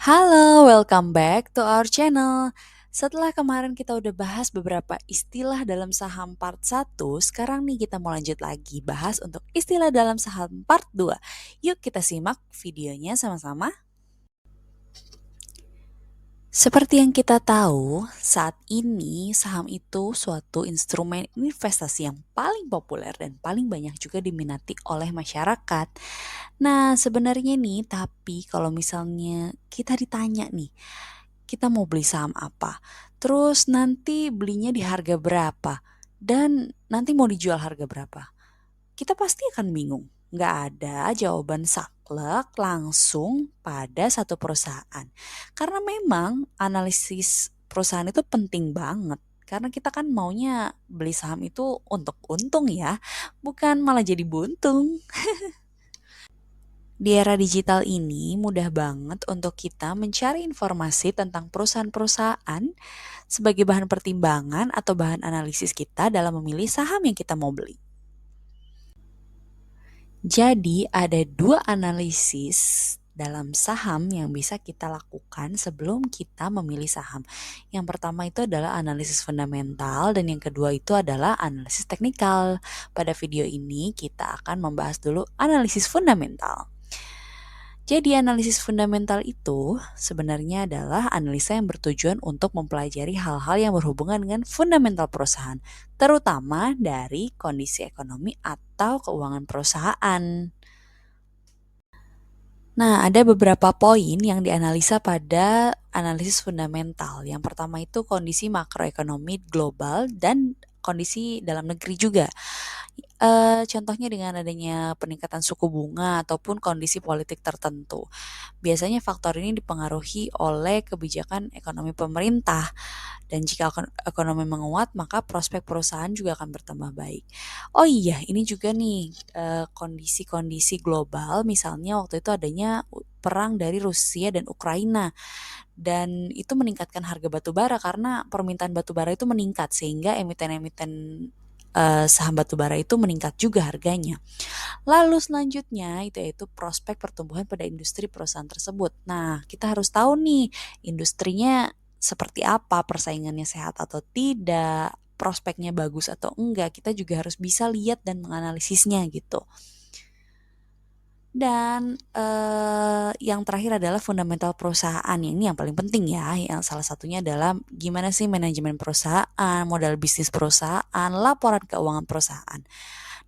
Halo, welcome back to our channel. Setelah kemarin kita udah bahas beberapa istilah dalam saham part 1, sekarang nih kita mau lanjut lagi bahas untuk istilah dalam saham part 2. Yuk kita simak videonya sama-sama. Seperti yang kita tahu, saat ini saham itu suatu instrumen investasi yang paling populer dan paling banyak juga diminati oleh masyarakat. Nah, sebenarnya nih, tapi kalau misalnya kita ditanya nih, kita mau beli saham apa, terus nanti belinya di harga berapa, dan nanti mau dijual harga berapa, kita pasti akan bingung. Nggak ada jawaban saklek langsung pada satu perusahaan. Karena memang analisis perusahaan itu penting banget. Karena kita kan maunya beli saham itu untuk untung ya, bukan malah jadi buntung. Di era digital ini mudah banget untuk kita mencari informasi tentang perusahaan-perusahaan sebagai bahan pertimbangan atau bahan analisis kita dalam memilih saham yang kita mau beli. Jadi ada dua analisis dalam saham yang bisa kita lakukan sebelum kita memilih saham. Yang pertama itu adalah analisis fundamental dan yang kedua itu adalah analisis teknikal. Pada video ini kita akan membahas dulu analisis fundamental. Jadi analisis fundamental itu sebenarnya adalah analisa yang bertujuan untuk mempelajari hal-hal yang berhubungan dengan fundamental perusahaan, terutama dari kondisi ekonomi atau keuangan perusahaan. Nah, ada beberapa poin yang dianalisa pada analisis fundamental. Yang pertama itu kondisi makroekonomi global dan kondisi dalam negeri juga. Contohnya dengan adanya peningkatan suku bunga ataupun kondisi politik tertentu. Biasanya faktor ini dipengaruhi oleh kebijakan ekonomi pemerintah. Dan jika ekonomi menguat, maka prospek perusahaan juga akan bertambah baik. Oh iya, ini juga nih kondisi-kondisi global, misalnya waktu itu adanya perang dari Rusia dan Ukraina. Dan itu meningkatkan harga batu bara karena permintaan batu bara itu meningkat sehingga emiten-emiten saham batu bara itu meningkat juga harganya. Lalu selanjutnya itu yaitu prospek pertumbuhan pada industri perusahaan tersebut. Nah, kita harus tahu nih industrinya seperti apa, persaingannya sehat atau tidak, prospeknya bagus atau enggak. Kita juga harus bisa lihat dan menganalisisnya gitu. Dan yang terakhir adalah fundamental perusahaan. Ini yang paling penting ya. Yang salah satunya adalah gimana sih manajemen perusahaan, modal bisnis perusahaan, laporan keuangan perusahaan.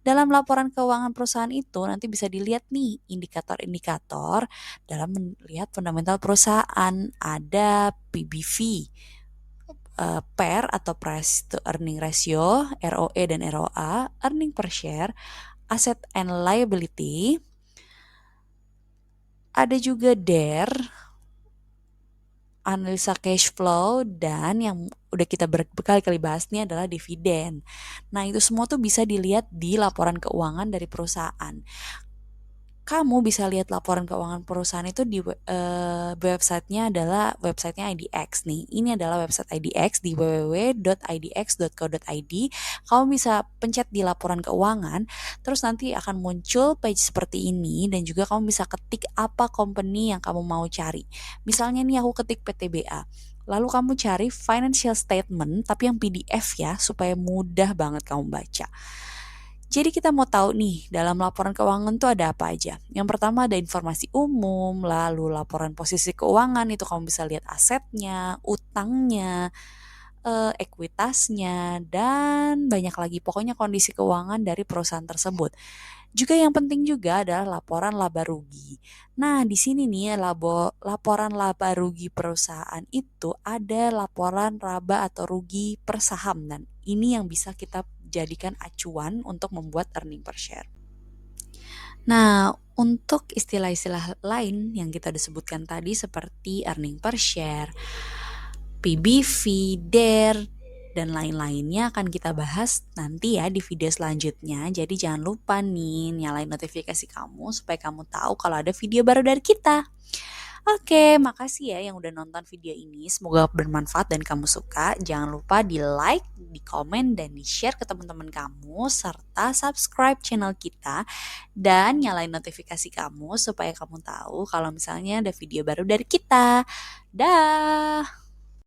Dalam laporan keuangan perusahaan itu nanti bisa dilihat nih indikator-indikator dalam melihat fundamental perusahaan. Ada PBV, PER atau Price to Earning Ratio, ROE dan ROA, Earning per Share, Asset and Liability. Ada juga DER, analisa cash flow, dan yang udah kita berkali-kali bahas nih adalah dividen. Nah, itu semua tuh bisa dilihat di laporan keuangan dari perusahaan. Kamu bisa lihat laporan keuangan perusahaan itu di websitenya adalah websitenya IDX nih. Ini adalah website IDX di www.idx.co.id. Kamu bisa pencet di laporan keuangan, terus nanti akan muncul page seperti ini dan juga kamu bisa ketik apa company yang kamu mau cari. Misalnya nih aku ketik PTBA. Lalu kamu cari financial statement tapi yang PDF ya supaya mudah banget kamu baca. Jadi kita mau tahu nih, dalam laporan keuangan tuh ada apa aja. Yang pertama ada informasi umum, lalu laporan posisi keuangan itu kamu bisa lihat asetnya, utangnya, ekuitasnya, dan banyak lagi. Pokoknya kondisi keuangan dari perusahaan tersebut. Juga yang penting juga adalah laporan laba rugi. Nah, di sini nih laporan laba rugi perusahaan itu ada laporan laba atau rugi per saham dan ini yang bisa kita jadikan acuan untuk membuat earning per share. Nah, untuk istilah-istilah lain yang kita disebutkan tadi seperti earning per share, PBV, DER, dan lain-lainnya akan kita bahas nanti ya di video selanjutnya. Jadi jangan lupa nih nyalain notifikasi kamu supaya kamu tahu kalau ada video baru dari kita. Oke, makasih ya yang udah nonton video ini. Semoga bermanfaat dan kamu suka. Jangan lupa di like, di komen, dan di share ke teman-teman kamu, serta subscribe channel kita, dan nyalain notifikasi kamu supaya kamu tahu kalau misalnya ada video baru dari kita. Dah.